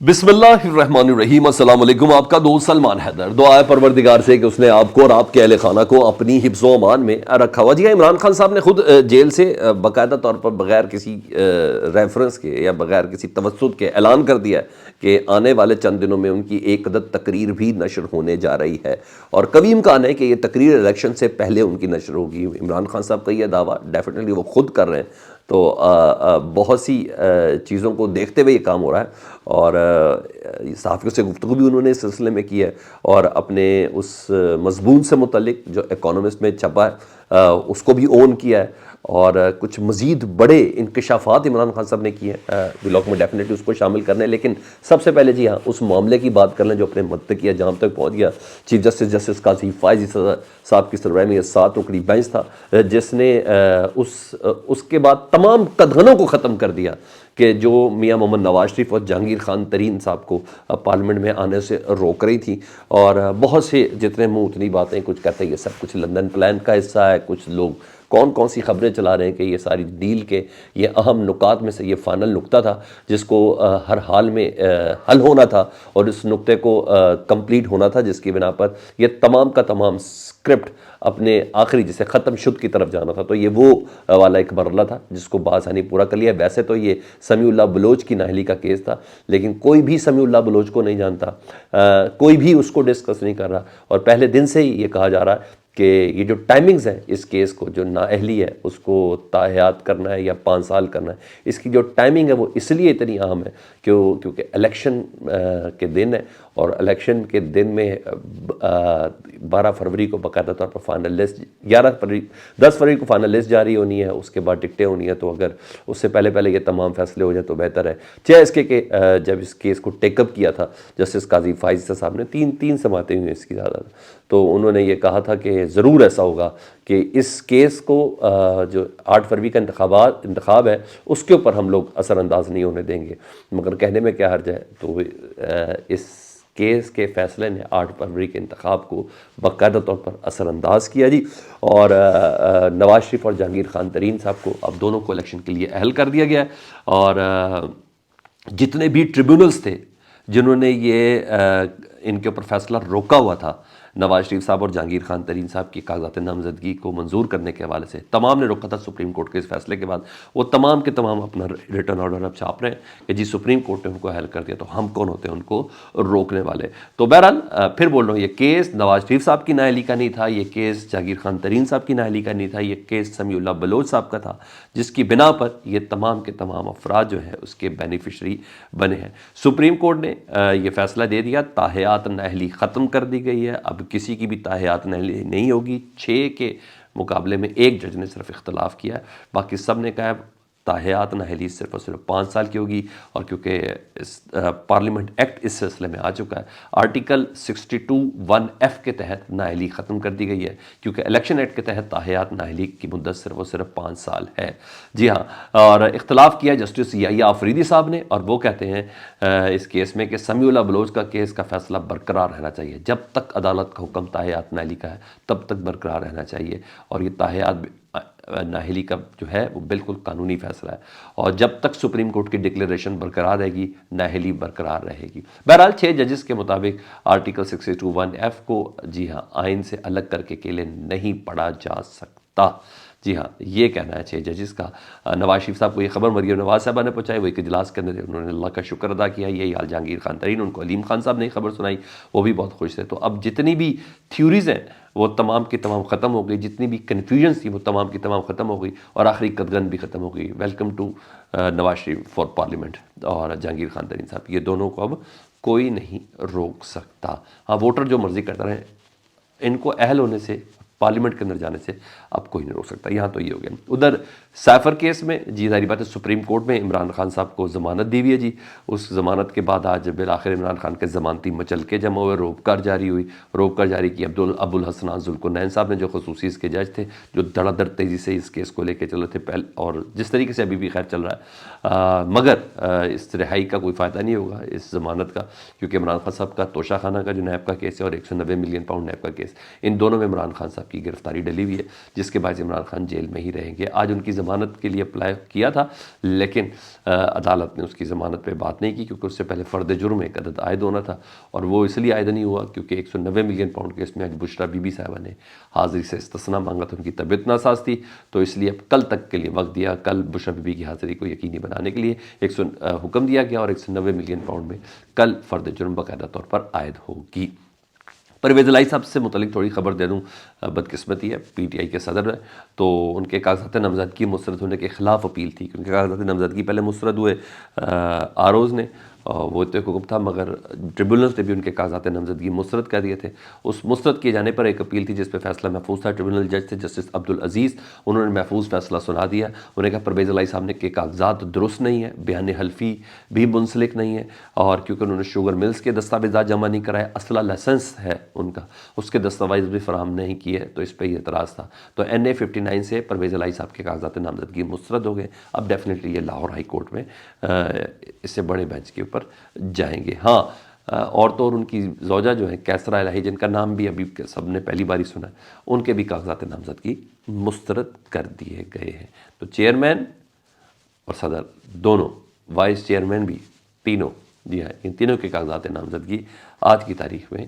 بسم اللہ الرحمن الرحیم۔ السلام علیکم، آپ کا دوست سلمان حیدر۔ دعا ہے پروردگار سے کہ اس نے آپ کو اور آپ کے اہل خانہ کو اپنی حفظ و امان میں رکھا ہوا۔ جی عمران خان صاحب نے خود جیل سے باقاعدہ طور پر بغیر کسی ریفرنس کے یا بغیر کسی توسط کے اعلان کر دیا ہے کہ آنے والے چند دنوں میں ان کی ایک عدد تقریر بھی نشر ہونے جا رہی ہے، اور کبھی امکان ہے کہ یہ تقریر الیکشن سے پہلے ان کی نشر ہوگی۔ عمران خان صاحب کا یہ دعویٰ ڈیفینیٹلی وہ خود کر رہے ہیں، تو بہت سی چیزوں کو دیکھتے ہوئے یہ کام ہو رہا ہے، اور صحافیوں سے گفتگو بھی انہوں نے اس سلسلے میں کی ہے، اور اپنے اس مضمون سے متعلق جو اکانومسٹ میں چھپا ہے اس کو بھی اون کیا ہے، اور کچھ مزید بڑے انکشافات عمران خان صاحب نے کیے ہیں۔ بلاگ میں ڈیفینیٹلی اس کو شامل کرنے، لیکن سب سے پہلے جی ہاں اس معاملے کی بات کر لیں جو اپنے مد تک کیا، جہاں تک پہنچ گیا چیف جسٹس قاضی فائز صاحب کی سربراہی میں یہ 7 رکنی بینچ تھا، جس نے اس کے بعد تمام قدغنوں کو ختم کر دیا کہ جو میاں محمد نواز شریف اور جہانگیر خان ترین صاحب کو پارلیمنٹ میں آنے سے روک رہی تھی، اور بہت سے جتنے منہ اتنی باتیں، کچھ کہتے ہیں یہ سب کچھ لندن پلان کا حصہ ہے، کچھ لوگ کون سی خبریں چلا رہے ہیں کہ یہ ساری ڈیل کے یہ اہم نکات میں سے یہ فائنل نقطہ تھا جس کو ہر حال میں حل ہونا تھا، اور اس نقطے کو کمپلیٹ ہونا تھا، جس کی بنا پر یہ تمام کا تمام اسکرپٹ اپنے آخری جسے ختم شد کی طرف جانا تھا۔ تو یہ وہ والا ایک مرحلہ تھا جس کو بآسانی پورا کر لیا۔ ویسے تو یہ سمیع اللہ بلوچ کی نااہلی کا کیس تھا، لیکن کوئی بھی سمیع اللہ بلوچ کو نہیں جانتا، کوئی بھی اس کو ڈسکس نہیں کر رہا، اور پہلے دن سے ہی یہ کہا جا رہا ہے کہ یہ جو ٹائمنگز ہیں اس کیس کو، جو نااہلی ہے اس کو تاحیات کرنا ہے یا 5 سال کرنا ہے، اس کی جو ٹائمنگ ہے وہ اس لیے اتنی اہم ہے کیونکہ الیکشن کے دن ہے، اور الیکشن کے دن میں 12 فروری کو باقاعدہ طور پر فائنل لسٹ، 10 فروری کو فائنل لسٹ جاری ہونی ہے، اس کے بعد ٹکٹیں ہونی ہیں، تو اگر اس سے پہلے یہ تمام فیصلے ہو جائیں تو بہتر ہے۔ چاہے اس کے کہ جب اس کیس کو ٹیک اپ کیا تھا جسٹس قاضی فائز صاحب نے، تین سماعتیں ہوئی اس کی زیادہ، تو انہوں نے یہ کہا تھا کہ ضرور ایسا ہوگا کہ اس کیس کو جو 8 فروری کا انتخاب ہے اس کے اوپر ہم لوگ اثر انداز نہیں ہونے دیں گے، مگر کہنے میں کیا حرج ہے۔ تو اس کیس کے فیصلے نے 8 فروری کے انتخاب کو باقاعدہ طور پر اثر انداز کیا جی، اور نواز شریف اور جہانگیر خان ترین صاحب کو اب دونوں کو الیکشن کے لیے اہل کر دیا گیا ہے، اور جتنے بھی ٹریبیونلز تھے جنہوں نے یہ ان کے اوپر فیصلہ روکا ہوا تھا، نواز شریف صاحب اور جہانگیر خان ترین صاحب کی کاغذات نامزدگی کو منظور کرنے کے حوالے سے، تمام نے روکا تھا سپریم کورٹ کے اس فیصلے کے بعد، وہ تمام کے تمام اپنا ریٹرن آرڈر اب چھاپ رہے ہیں کہ جی سپریم کورٹ نے ان کو اہل کر دیا، تو ہم کون ہوتے ہیں ان کو روکنے والے۔ تو بہرحال پھر بول رہا ہوں، یہ کیس نواز شریف صاحب کی نااہلی کا نہیں تھا، یہ کیس جہانگیر خان ترین صاحب کی نااہلی کا نہیں تھا، یہ کیس سمیع اللہ بلوچ صاحب کا تھا، جس کی بنا پر یہ تمام کے تمام افراد جو ہیں اس کے بینیفیشری بنے ہیں۔ سپریم کورٹ نے یہ فیصلہ دے دیا، تاحیات نااہلی ختم کر دی گئی ہے، اب کسی کی بھی تاحیات نااہلی نہیں ہوگی۔ 6 کے مقابلے میں 1 جج نے صرف اختلاف کیا ہے، باقی سب نے کہا ہے تاحیات نااہلی صرف اور صرف 5 سال کی ہوگی، اور کیونکہ پارلیمنٹ ایکٹ اس سلسلے میں آ چکا ہے، آرٹیکل 62(1)(f) کے تحت نااہلی ختم کر دی گئی ہے، کیونکہ الیکشن ایکٹ کے تحت تاحیات نااہلی کی مدت صرف اور صرف 5 سال ہے۔ جی ہاں، اور اختلاف کیا جسٹس یحییٰ آفریدی صاحب نے، اور وہ کہتے ہیں اس کیس میں کہ سمیع اللہ بلوچ کا کیس کا فیصلہ برقرار رہنا چاہیے، جب تک عدالت کا حکم تاحیات نااہلی کا ہے تب تک برقرار رہنا چاہیے، اور یہ تاحیات نااہلی کا جو ہے وہ بالکل قانونی فیصلہ ہے، اور جب تک سپریم کورٹ کی ڈکلیریشن برقرار رہے گی نااہلی برقرار رہے گی۔ بہرحال 6 ججز کے مطابق آرٹیکل 62(1)(f) کو جی ہاں آئین سے الگ کر کے اکیلے نہیں پڑھا جا سکتا۔ جی ہاں، یہ کہنا ہے 6 ججز کا۔ نواز شریف صاحب کو یہ خبر مریم نواز صاحبہ نے پہنچائی، وہ ایک اجلاس کے اندر انہوں نے اللہ کا شکر ادا کیا، یہی حال جہانگیر خان ترین، ان کو علیم خان صاحب نے خبر سنائی، وہ بھی بہت خوش تھے۔ تو اب جتنی بھی تھیوریز ہیں وہ تمام کی تمام ختم ہو گئی، جتنی بھی کنفیوژنس تھی وہ تمام کی تمام ختم ہو گئی، اور آخری قدغن بھی ختم ہو گئی۔ Welcome to Nawaz Sharif for parliament اور جہانگیر خان ترین صاحب، یہ دونوں کو اب کوئی نہیں روک سکتا۔ ہاں، ووٹر جو مرضی کرتا رہے، ان کو اہل ہونے سے، پارلیمنٹ کے اندر جانے سے اب کوئی نہیں روک سکتا۔ یہاں تو یہ ہو گیا۔ ادھر سیفر کیس میں جی ظاہری بات ہے سپریم کورٹ میں عمران خان صاحب کو ضمانت دی ہوئی ہے جی، اس ضمانت کے بعد آج بالآخر عمران خان کے ضمانتی مچلکے جمع ہوئے، روپکار جاری ہوئی، روپکار جاری کی ابو الحسن ذوالقرنین صاحب نے، جو خصوصی اس کے جج تھے، جو دھڑا دھڑ تیزی سے اس کیس کو لے کے چلے تھے اور جس طریقے سے ابھی بھی خیر چل رہا ہے، مگر اس رہائی کا کوئی فائدہ نہیں ہوگا اس ضمانت کا، کیونکہ عمران خان صاحب کا توشہ خانہ کا جو نیب کا کیس ہے اور 190 ملین پاؤنڈ نیب کا کیس، ان دونوں میں عمران خان صاحب کی گرفتاری ڈلی ہوئی ہے، جس کے باعث عمران خان جیل میں ہی رہیں گے۔ آج ان کی ضمانت کے لیے اپلائی کیا تھا، لیکن عدالت نے اس کی ضمانت پہ بات نہیں کی، کیونکہ اس سے پہلے فرد جرم ایک عدد عائد ہونا تھا، اور وہ اس لیے عائد نہیں ہوا کیونکہ 190 ملین پاؤنڈ کیس میں آج بشرا بی بی صاحبہ نے حاضری سے استثناء مانگا تھا، ان کی طبیعت ناساز تھی، تو اس لیے اب کل تک کے لیے وقت دیا، کل بشرا بی بی کی حاضری کو یقینی بنانے کے لیے حکم دیا گیا، اور 190 ملین پاؤنڈ میں کل فرد جرم باقاعدہ طور پر عائد ہوگی۔ پرویز الہی صاحب سے متعلق تھوڑی خبر دے دوں، بدقسمتی ہے، پی ٹی آئی کے صدر ہیں، تو ان کے کاغذات نامزدگی مسترد ہونے کے خلاف اپیل تھی، کیونکہ کاغذات نامزدگی پہلے مسترد ہوئے آروز نے، وہ تو ایک حکم تھا، مگر ٹریبونلز نے بھی ان کے کاغذات نامزدگی مسترد کر دیے تھے۔ اس مسترد کیے جانے پر ایک اپیل تھی جس پہ فیصلہ محفوظ تھا، ٹریبونل جج تھے جسٹس عبدالعزیز، انہوں نے محفوظ فیصلہ سنا دیا، انہوں نے کہا پرویز الہی صاحب نے کے کاغذات درست نہیں ہیں، بیان حلفی بھی منسلک نہیں ہے، اور کیونکہ انہوں نے شوگر ملز کے دستاویزات جمع نہیں کرائے، اسلحہ لائسنس ہے ان کا، اس کے دستاویز بھی فراہم نہیں کیے، تو اس پہ یہ اعتراض تھا، تو NA 59 سے پرویز الہی صاحب کے کاغذات نامزدگی مسترد ہو گئے۔ اب ڈیفینیٹلی یہ لاہور ہائی کورٹ میں اس سے بڑے بینچ کے اوپر جائیں گے۔ ہاں، اور تو اور ان کی زوجہ جو ہیں کیسرا الہی، جن کا نام بھی ابھی سب نے پہلی باری سنا ہے، ان کے بھی کاغذات نامزدگی مسترد کر دیے گئے ہیں۔ تو چیئرمین اور صدر دونوں، وائس چیئرمین بھی، تینوں، جی ہاں، ان تینوں کے کاغذات نامزدگی آج کی تاریخ میں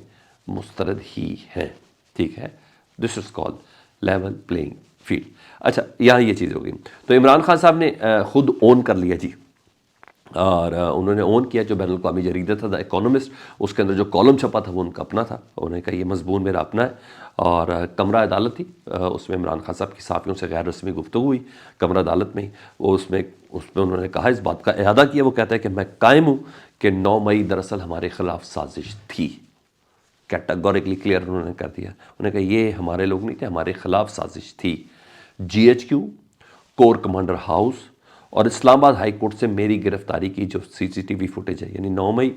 مسترد ہی ہیں، ٹھیک ہے۔ دس از کال لیول پلینگ فیلڈ۔ اچھا، یہاں یہ چیز ہو گئی، تو عمران خان صاحب نے خود اون کر لیا جی، اور انہوں نے اون کیا، جو بین الاقوامی جریدہ تھا دا اکانومسٹ، اس کے اندر جو کالم چھپا تھا وہ ان کا اپنا تھا، انہوں نے کہا یہ مضمون میرا اپنا ہے، اور کمرہ عدالت تھی، اس میں عمران خان صاحب کی صحافیوں سے غیر رسمی گفتگو ہوئی کمرہ عدالت میں ہی، وہ اس میں انہوں نے کہا، اس بات کا اعادہ کیا، وہ کہتا ہے کہ میں قائم ہوں کہ 9 مئی دراصل ہمارے خلاف سازش تھی، کیٹاگوریکلی کلیئر انہوں نے کر دیا، انہوں نے کہا یہ ہمارے لوگ نہیں تھے، ہمارے خلاف سازش تھی۔ GHQ، کور کمانڈر ہاؤس اور اسلام آباد ہائی کورٹ سے میری گرفتاری کی جو CCTV فوٹیج ہے، یعنی 9 مئی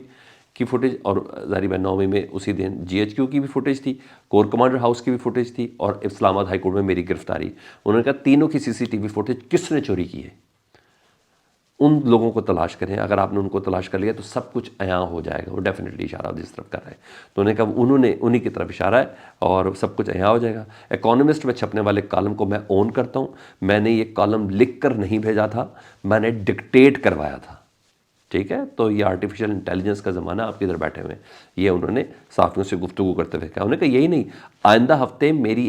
کی فوٹیج، اور ظاہر ہے 9 مئی میں اسی دن GHQ کی بھی فوٹیج تھی، کور کمانڈر ہاؤس کی بھی فوٹیج تھی، اور اسلام آباد ہائی کورٹ میں میری گرفتاری۔ انہوں نے کہا تینوں کی CCTV فوٹیج کس نے چوری کی ہے، ان لوگوں کو تلاش کریں، اگر آپ نے ان کو تلاش کر لیا تو سب کچھ عیاں ہو جائے گا۔ وہ ڈیفینیٹلی اشارہ جس طرف کر رہے ہیں، تو انہوں نے کہا انہوں نے انہی کی طرف اشارہ ہے، اور سب کچھ عیاں ہو جائے گا۔ اکانومسٹ میں چھپنے والے کالم کو میں اون کرتا ہوں، میں نے یہ کالم لکھ کر نہیں بھیجا تھا، میں نے ڈکٹیٹ کروایا تھا، ٹھیک ہے۔ تو یہ آرٹیفیشل انٹیلیجنس کا زمانہ، آپ کدھر بیٹھے ہوئے ہیں، یہ انہوں نے صحافیوں سے گفتگو کرتے ہوئے کہا۔ انہوں نے کہا یہی نہیں، آئندہ ہفتے میری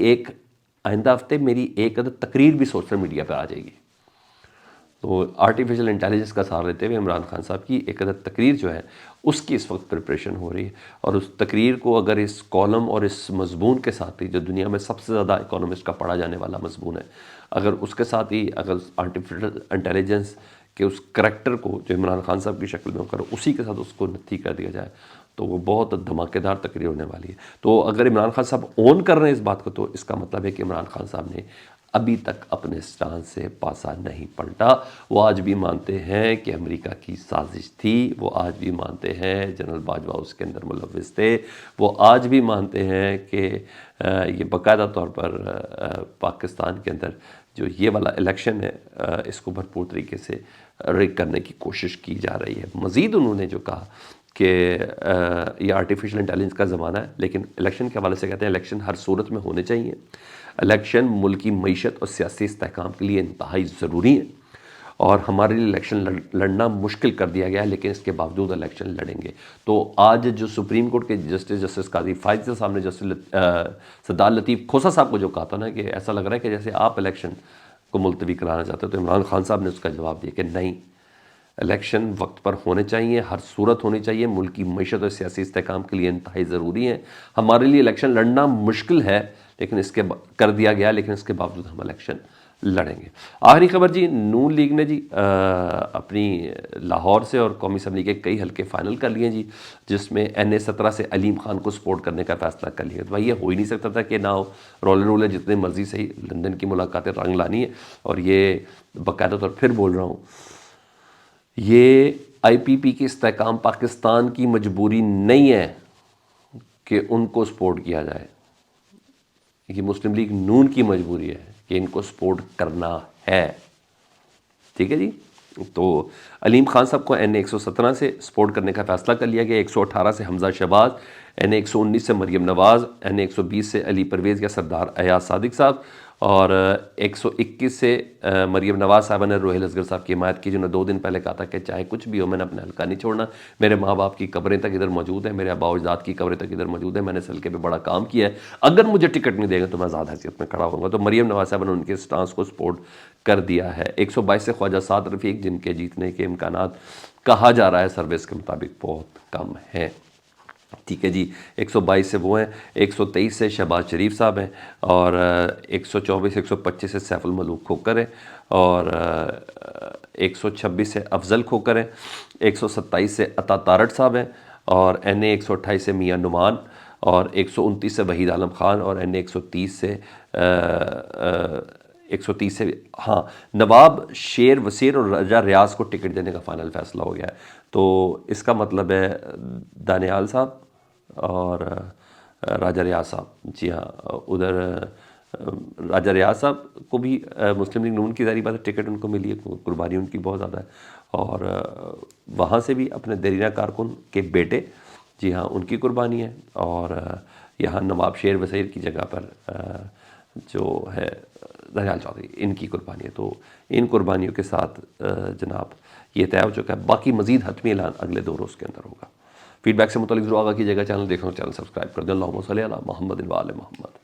ایک عدد تقریر بھی سوشل میڈیا پہ آ جائے گی۔ تو آرٹیفیشل انٹیلیجنس کا سہارا لیتے ہوئے عمران خان صاحب کی ایک عدد تقریر جو ہے اس کی اس وقت پریپریشن ہو رہی ہے، اور اس تقریر کو اگر اس کالم اور اس مضمون کے ساتھ ہی، جو دنیا میں سب سے زیادہ اکانومسٹ کا پڑھا جانے والا مضمون ہے، اگر اس کے ساتھ ہی اگر آرٹیفیشل انٹیلیجنس کے اس کریکٹر کو جو عمران خان صاحب کی شکل میں کرو، اسی کے ساتھ اس کو نتھی کر دیا جائے، تو وہ بہت دھماکے دار تقریر ہونے والی ہے۔ تو اگر عمران خان صاحب اون کر رہے ہیں اس بات کو، تو اس کا مطلب ہے کہ عمران خان صاحب نے ابھی تک اپنے سٹانس سے پاسا نہیں پلٹا، وہ آج بھی مانتے ہیں کہ امریکہ کی سازش تھی، وہ آج بھی مانتے ہیں جنرل باجوہ اس کے اندر ملوث تھے، وہ آج بھی مانتے ہیں کہ یہ باقاعدہ طور پر پاکستان کے اندر جو یہ والا الیکشن ہے اس کو بھرپور طریقے سے ریگ کرنے کی کوشش کی جا رہی ہے۔ مزید انہوں نے جو کہا کہ یہ آرٹیفیشل انٹیلیجنس کا زمانہ ہے، لیکن الیکشن کے حوالے سے کہتے ہیں الیکشن ہر صورت میں ہونے چاہیے، الیکشن ملکی معیشت اور سیاسی استحکام کے لیے انتہائی ضروری ہے، اور ہمارے لیے الیکشن لڑنا مشکل کر دیا گیا ہے، لیکن اس کے باوجود الیکشن لڑیں گے۔ تو آج جو سپریم کورٹ کے جسٹس قاضی فائز صاحب نے جسٹس سردار لطیف کھوسہ صاحب کو جو کہا تھا نا کہ ایسا لگ رہا ہے کہ جیسے آپ الیکشن کو ملتوی کرانا چاہتے ہیں، تو عمران خان صاحب نے اس کا جواب دیا کہ نہیں، الیکشن وقت پر ہونے چاہیے، ہر صورت ہونی چاہیے، ملکی معیشت اور سیاسی استحکام کے لیے انتہائی ضروری ہے، ہمارے لیے الیکشن لڑنا مشکل ہے، لیکن اس کے کر دیا گیا، لیکن اس کے باوجود ہم الیکشن لڑیں گے۔ آخری خبر جی، نون لیگ نے جی اپنی لاہور سے اور قومی اسمبلی کے کئی حلقے فائنل کر لیے جی، جس میں NA 17 سے علیم خان کو سپورٹ کرنے کا فیصلہ کر لیا۔ تو بھائی یہ ہو ہی نہیں سکتا تھا کہ نہ ہو، رولے جتنے مرضی صحیح، لندن کی ملاقاتیں رنگ لانی ہے، اور یہ باقاعدہ طور پھر بول رہا ہوں، یہ IPP کی استحکام پاکستان کی مجبوری نہیں ہے کہ ان کو سپورٹ کیا جائے، یہ مسلم لیگ نون کی مجبوری ہے کہ ان کو سپورٹ کرنا ہے، ٹھیک ہے جی۔ تو علیم خان صاحب کو NA-117 سے سپورٹ کرنے کا فیصلہ کر لیا گیا. 118 سے حمزہ شہباز، NA-119 سے مریم نواز، NA-120 سے علی پرویز یا سردار ایاز صادق صاحب، اور 121 سے مریم نواز صاحبہ نے روہیل اصغر صاحب کی حمایت کی، جنہوں نے 2 دن پہلے کہا تھا کہ چاہے کچھ بھی ہو میں نے اپنا حلقہ نہیں چھوڑنا، میرے ماں باپ کی قبریں تک ادھر موجود ہیں، میرے آباء و اجداد کی قبریں تک ادھر موجود ہیں، میں نے اس حلقے پہ بڑا کام کیا ہے، اگر مجھے ٹکٹ نہیں دے گا تو میں آزاد حیثیت میں کھڑا ہوں گا. تو مریم نواز صاحبہ نے ان کے سٹانس کو سپورٹ کر دیا ہے. 122 سے خواجہ سعد رفیق، جن کے جیتنے کے امکانات کہا جا رہا ہے سروس کے مطابق بہت کم ہیں. ٹھیک ہے جی. 122 سے وہ ہیں. 123 سے شہباز شریف صاحب ہیں، اور 124 125 سے سیف الملوک کھوکر ہیں، اور 126 سے افضل کھوکر ہیں. 127 سے عطا تارڑ صاحب ہیں، اور NA-128 سے میاں نعمان، اور 129 سے وحید عالم خان، اور NA-130 سے 130 سے ہاں نواب شیر وسیر اور راجہ ریاض کو ٹکٹ دینے کا فائنل فیصلہ ہو گیا ہے. تو اس کا مطلب ہے دانیال صاحب اور راجہ ریاض صاحب، جی ہاں ادھر راجہ ریاض صاحب کو بھی مسلم لیگ نون کی ظاہری بات ہے ٹکٹ ان کو ملی ہے، قربانی ان کی بہت زیادہ ہے، اور وہاں سے بھی اپنے دیرینہ کارکن کے بیٹے، جی ہاں ان کی قربانی ہے، اور یہاں نواب شیر وسیر کی جگہ پر جو ہے دانیال چودھری، ان کی قربانی ہے. تو ان قربانیوں کے ساتھ جناب یہ طے ہو چکا ہے. باقی مزید حتمی اعلان اگلے 2 روز کے اندر ہوگا. فیڈ بیک سے متعلق ضرور آگاہ کیجیے گا. چینل دیکھنا چینل سبسکرائب کر دیں. اللہم صلی علی محمد و آل محمد.